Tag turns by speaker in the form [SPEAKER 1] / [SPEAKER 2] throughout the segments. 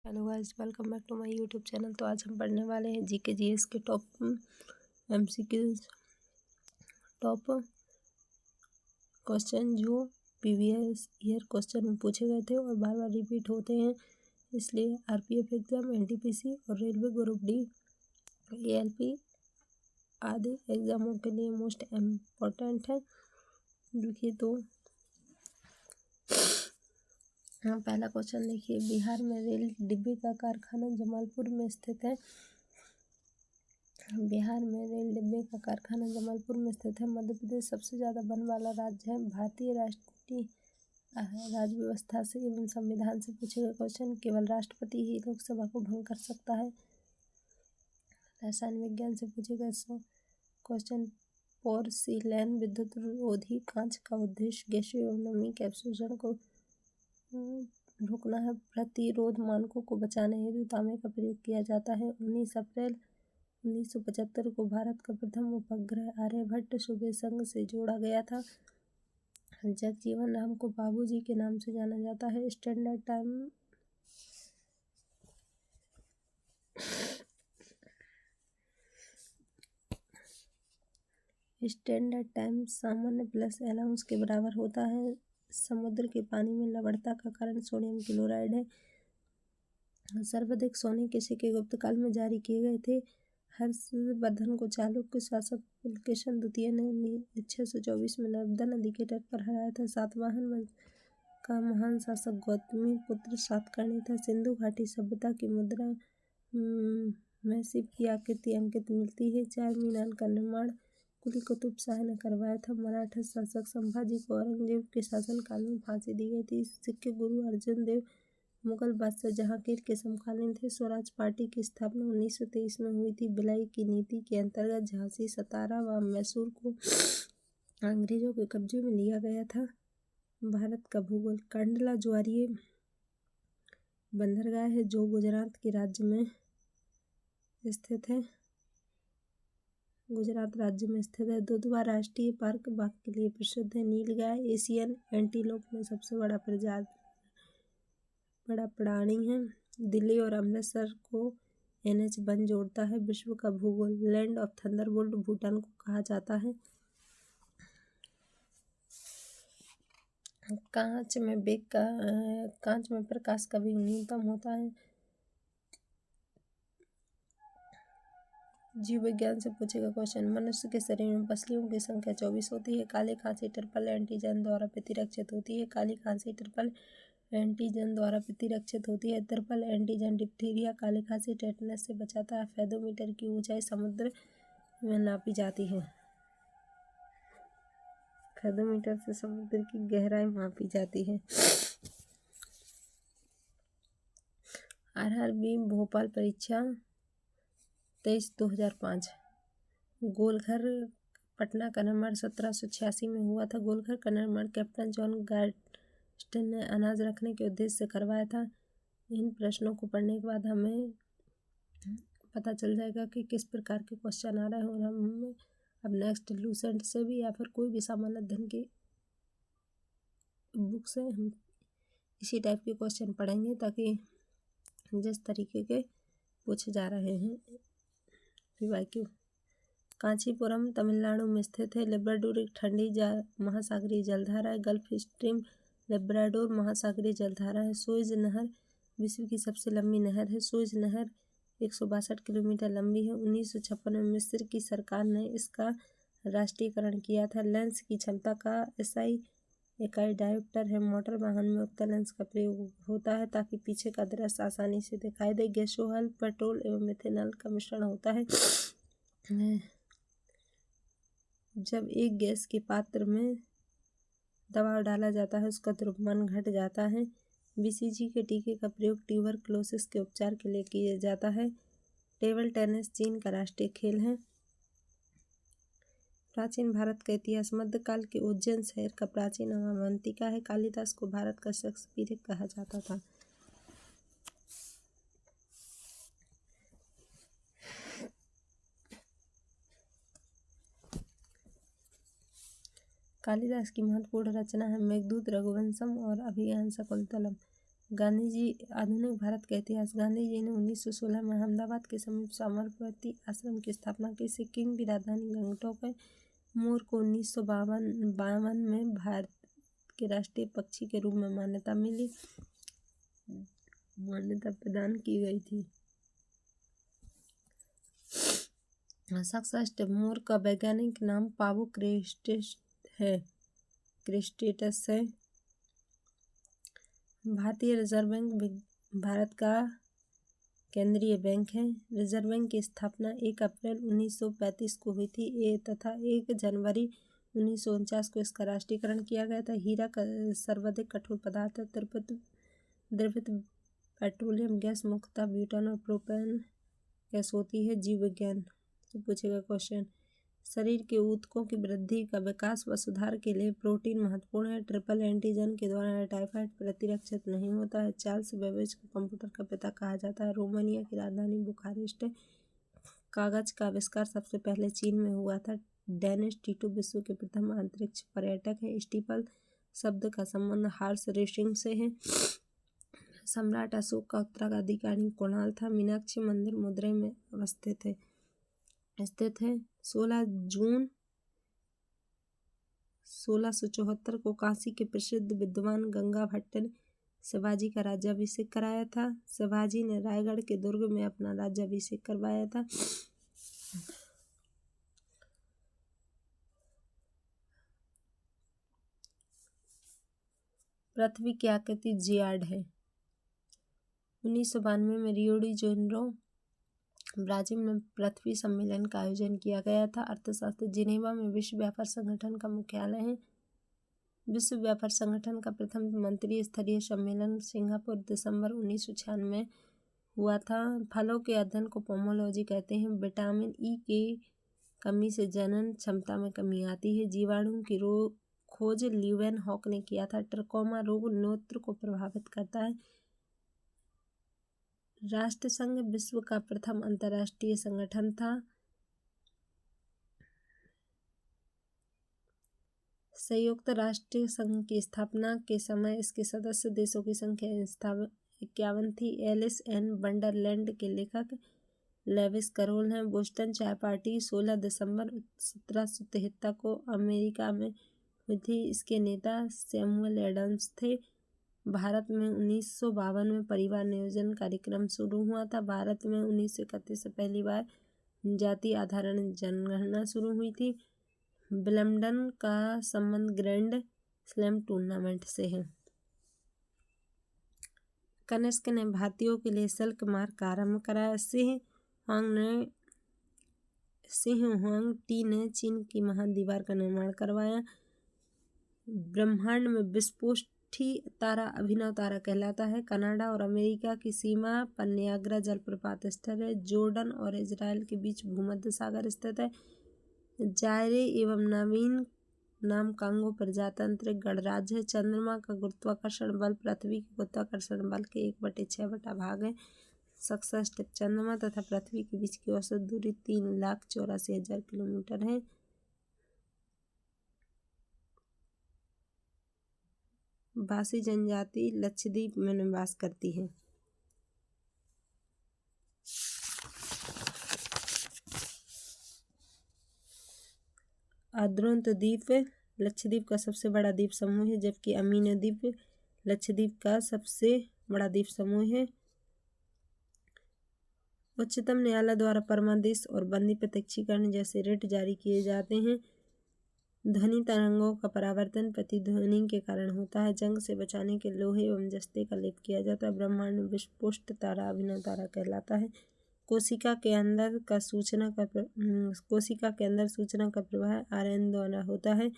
[SPEAKER 1] Hello guys, welcome back to my YouTube channel. तो आज हम पढ़ने वाले हैं जीके जीएस के टॉप एमसीक्यूज, टॉप क्वेश्चन जो प्रीवियस ईयर क्वेश्चन में पूछे गए थे और बार बार रिपीट होते हैं। इसलिए आरपीएफ एग्जाम, एनटीपीसी और रेलवे ग्रुप डी, एएलपी आदि एग्जामों के लिए मोस्ट इम्पोर्टेंट है। देखिए तो हाँ, पहला क्वेश्चन देखिए, बिहार में रेल डिब्बे का कारखाना जमालपुर में स्थित है। बिहार में रेल डिब्बे का कारखाना जमालपुर में स्थित है। मध्य प्रदेश सबसे ज़्यादा वन वाला राज्य है। भारतीय राष्ट्रीय राज्य व्यवस्था से एवं संविधान से पूछे गए क्वेश्चन, केवल राष्ट्रपति ही लोकसभा को भंग कर सकता है। रसायन विज्ञान से पूछे गए क्वेश्चन, पोर्सिलेन विद्युत रोधी कांच का उद्देश्य गैसीय एवं नमी के अवशोषण को रोकना है। प्रतिरोध मानकों को बचाने हेतु तांबे का प्रयोग किया जाता है। 19 अप्रैल 1975 को भारत का प्रथम उपग्रह आर्यभट्ट सूर्य संघ से जोड़ा गया था। जगजीवन राम को बाबूजी के नाम से जाना जाता है। स्टैंडर्ड टाइम सामान्य प्लस अलाउंस के बराबर होता है। समुद्र के पानी में लवणता का कारण सोडियम क्लोराइड है। सर्वाधिक सोने के सिक्के गुप्त काल में जारी किए गए थे। हर्षवर्धन को चालुक्य शासक पुलकेशन द्वितीय ने 624 में नर्मदा नदी के तट पर हराया था। सातवाहन वंश का महान शासक गौतमी पुत्र सातकर्णी था। सिंधु घाटी सभ्यता की मुद्रा में शिव की आकृति अंकित मिलती है। 4 मीनार का निर्माण कुली कुतुब शाह ने करवाया था। मराठा शासक संभाजी को औरंगजेब के शासनकाल में फांसी दी गई थी। सिख गुरु अर्जुन देव मुगल बादशाह जहांगीर के समकालीन थे। स्वराज पार्टी की स्थापना 1923 में हुई थी। विलय की नीति के अंतर्गत झांसी, सतारा व मैसूर को अंग्रेजों के कब्जे में लिया गया था। भारत का भूगोल, कांडला ज्वारीय बंदरगाह है जो गुजरात के राज्य में स्थित है। गुजरात राज्य में स्थित है। दुधवा राष्ट्रीय पार्क बाघ के लिए प्रसिद्ध है। नीलगाय एशियन एंटीलोप में सबसे बड़ा प्राणी है। दिल्ली और अमृतसर को NH 1 जोड़ता है। विश्व का भूगोल, लैंड ऑफ थंडरबोल्ट भूटान को कहा जाता है। कांच में प्रकाश का वेग न्यूनतम होता है। जीव विज्ञान से पूछेगा क्वेश्चन, मनुष्य के शरीर में पसलियों की संख्या 24 होती है। काली खांसी ट्रिपल एंटीजन द्वारा प्रतिरक्षित होती है। काली खांसी ट्रिपल एंटीजन द्वारा प्रतिरक्षित होती है। ट्रिपल एंटीजन डिप्थीरिया, काली खांसी, टेटनस से बचाता है। फेदोमीटर की ऊंचाई समुद्र में नापी जाती है। फेदोमीटर से समुद्र की गहराई मापी जाती है। RRB भोपाल परीक्षा 23/2005। गोलघर पटना का निर्माण 1786 में हुआ था। गोलघर का निर्माण कैप्टन जॉन गार्स्टन ने अनाज रखने के उद्देश्य से करवाया था। इन प्रश्नों को पढ़ने के बाद हमें पता चल जाएगा कि किस प्रकार के क्वेश्चन आ रहे हैं और हम अब नेक्स्ट लूसेंट से भी या फिर कोई भी सामान्य अध्ययन की बुक से हम इसी टाइप के क्वेश्चन पढ़ेंगे, ताकि जिस तरीके के पूछे जा रहे हैं PYQ। कांचीपुरम तमिलनाडु में स्थित है। लेब्राडोर एक ठंडी महासागरीय जलधारा है। गल्फ स्ट्रीम लेब्राडोर महासागरीय जलधारा है। सुएज नहर विश्व की सबसे लंबी नहर है। सुएज नहर 162 किलोमीटर लंबी है। 1956 में मिस्र की सरकार ने इसका राष्ट्रीयकरण किया था। लेंस की क्षमता का SI इकाई डायोप्टर है। मोटर वाहन में उत्तल लेंस का प्रयोग होता है ताकि पीछे का दृश्य आसानी से दिखाई दे। गैसोहॉल पेट्रोल एवं मिथेनॉल का मिश्रण होता है। जब एक गैस के पात्र में दबाव डाला जाता है उसका द्रव्यमान घट जाता है। BCG के टीके का प्रयोग ट्यूबरक्लोसिस के उपचार के लिए किया जाता है। टेबल टेनिस चीन का राष्ट्रीय खेल है। प्राचीन भारत का इतिहास, मध्यकाल के उज्जैन शहर का प्राचीन नाम अवंतिका है। कालिदास को भारत का शेक्सपियर कहा जाता था। कालिदास की महत्वपूर्ण रचना है मेघदूत, रघुवंशम और अभिज्ञान शाकुंतलम। गांधी जी आधुनिक भारत का इतिहास। गांधी जी ने 1916 में अहमदाबाद के समीप साबरमती आश्रम की स्थापना की। सिक्किम की राजधानी गंगटोक है। मोर को 1952 में भारत के राष्ट्रीय पक्षी के रूप में मान्यता प्रदान की गई थी। सक्सेस्ट मोर का वैज्ञानिक नाम पावो क्रेस्टेस है। भारतीय रिजर्व बैंक भारत का केंद्रीय बैंक है। रिजर्व बैंक की स्थापना 1 अप्रैल 1935 को हुई थी तथा 1 जनवरी 1949 को इसका राष्ट्रीयकरण किया गया था। हीरा का सर्वाधिक कठोर पदार्थ है। द्रवित पेट्रोलियम गैस मुख्यतः ब्यूटान और प्रोपेन गैस होती है। जीव विज्ञान से पूछेगा क्वेश्चन। शरीर के ऊतकों की वृद्धि का विकास व सुधार के लिए प्रोटीन महत्वपूर्ण है। ट्रिपल एंटीजन के द्वारा टाइफाइड प्रतिरक्षित नहीं होता है। चार्ल्स बेबेज को कंप्यूटर का पिता कहा जाता है। रोमानिया की राजधानी बुखारेस्ट है। कागज का आविष्कार सबसे पहले चीन में हुआ था। डेनिस टीटो विश्व के प्रथम अंतरिक्ष पर्यटक है। स्टीपल शब्द का संबंध हॉर्स रेसिंग से है। सम्राट अशोक का उत्तराधिकारी कुणाल था। मीनाक्षी मंदिर मदुरई में स्थित है। 16 जून 1674 को काशी के प्रसिद्ध विद्वान गंगा भट्ट ने शिवाजी का राज्याभिषेक कराया था। शिवाजी ने रायगढ़ के दुर्ग में अपना राज्याभिषेक करवाया था। पृथ्वी की आकृति जियाड है। 1992 में रियो डी जेनेरो ब्राजील में पृथ्वी सम्मेलन का आयोजन किया गया था। अर्थशास्त्र जिनेवा में विश्व व्यापार संगठन का मुख्यालय है। विश्व व्यापार संगठन का प्रथम मंत्री स्तरीय सम्मेलन सिंगापुर दिसंबर 1996 में हुआ था। फलों के अध्ययन को पोमोलॉजी कहते हैं। विटामिन ई की कमी से जनन क्षमता में कमी आती है। जीवाणु की खोज ल्यूवेन हॉक ने किया था। ट्रकोमा रोग नेत्र को प्रभावित करता है। राष्ट्रसंघ विश्व का प्रथम अंतर्राष्ट्रीय संगठन था। संयुक्त राष्ट्र संघ की स्थापना के समय इसके सदस्य देशों की संख्या 51 थी। एलिस इन वंडरलैंड के लेखक लेविस कैरोल हैं। बोस्टन चाय पार्टी 16 दिसंबर 1773 को अमेरिका में हुई थी। इसके नेता सैमुअल एडम्स थे। भारत में 1952 में परिवार नियोजन कार्यक्रम शुरू हुआ था। भारत में 1931 से पहली बार जाति आधारण जनगणना शुरू हुई थी। विंबलडन का संबंध ग्रैंड स्लैम टूर्नामेंट से है। कनिष्क ने भारतीयों के लिए सिल्क मार्ग का आरंभ कराया। सिंह हुआंग टी ने चीन की महादीवार का निर्माण करवाया। ब्रह्मांड में विस्फोटी तारा अभिनव तारा कहलाता है। कनाडा और अमेरिका की सीमा पर नियाग्रा जलप्रपात स्थित है। जॉर्डन और इजराइल के बीच भूमध्य सागर स्थित है। जायरे एवं नवीन नाम कांगो प्रजातांत्रिक गणराज्य है। चंद्रमा का गुरुत्वाकर्षण बल पृथ्वी के गुरुत्वाकर्षण बल के 1/6 भाग है। सक्सेस टिप चंद्रमा तथा पृथ्वी के बीच की औसत दूरी 3,84,000 किलोमीटर है। बासी जनजाति लक्षद्वीप में निवास करती है। आद्रोंत द्वीप लक्षद्वीप का सबसे बड़ा द्वीप समूह है, जबकि अमीना द्वीप लक्षद्वीप का सबसे बड़ा द्वीप समूह है। उच्चतम न्यायालय द्वारा परमादेश और बंदी प्रत्यक्षीकरण जैसे रिट जारी किए जाते हैं। ध्वनि तरंगों का परावर्तन प्रतिध्वनि के कारण होता है। जंग से बचाने के लोहे एवं जस्ते का लेप किया जाता है। ब्रह्मांड में विस्फोट तारा अभिनव तारा कहलाता है। कोशिका के अंदर सूचना का प्रवाह RNA द्वारा होता है।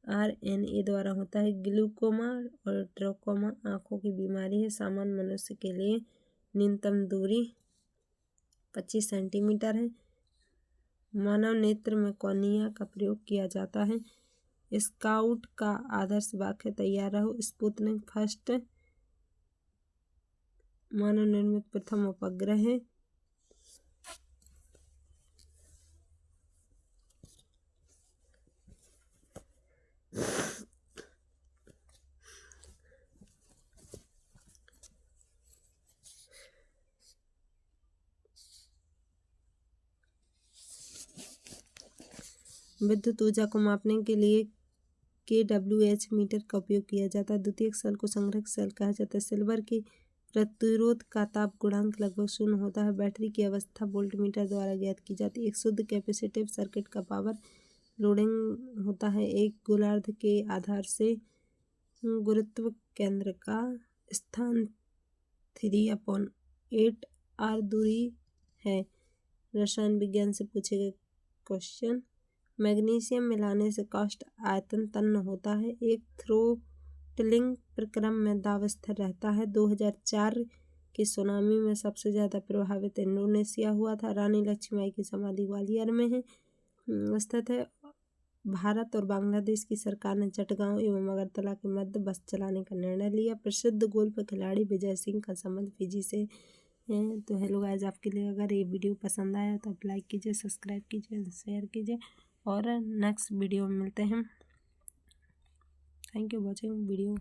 [SPEAKER 1] RNA द्वारा होता है। ग्लूकोमा और ट्रकोमा आँखों की बीमारी है। सामान्य मनुष्य के लिए न्यूनतम दूरी 25 सेंटीमीटर है। मानव नेत्र में कॉर्निया का प्रयोग किया जाता है। स्काउट का आदर्श वाक्य तैयार रहो। स्पुतनिक फर्स्ट मानव निर्मित प्रथम उपग्रह है। विद्युत ऊर्जा को मापने के लिए kWh मीटर का उपयोग किया जाता है। द्वितीयक सेल को संग्रहक सेल कहा जाता है। सिल्वर की प्रतिरोध का ताप गुणांक लगभग 0 होता है। बैटरी की अवस्था वोल्टमीटर द्वारा ज्ञात की जाती है। एक शुद्ध कैपेसिटिव सर्किट का पावर लोडिंग होता है। एक गोलार्ध के आधार से गुरुत्व केंद्र का स्थान 3/8 r दूरी है। रसायन विज्ञान से पूछे गए क्वेश्चन। मैग्नीशियम मिलाने से काष्ठ आयतन तन्न होता है। एक थ्रोटलिंग प्रक्रम में दाब स्थिर रहता है। 2004 के सुनामी में सबसे ज़्यादा प्रभावित इंडोनेशिया हुआ था। रानी लक्ष्मीबाई की समाधि ग्वालियर में है स्थित है। भारत और बांग्लादेश की सरकार ने चटगांव एवं अगरतला के मध्य बस चलाने का निर्णय लिया। प्रसिद्ध गोल्फ खिलाड़ी विजय सिंह का संबंध फिजी से है। तो हेलो गाइस, आपके लिए अगर ये वीडियो पसंद आया तो आप लाइक कीजिए, सब्सक्राइब कीजिए, शेयर कीजिए और नेक्स्ट वीडियो में मिलते हैं। Thank you watching video.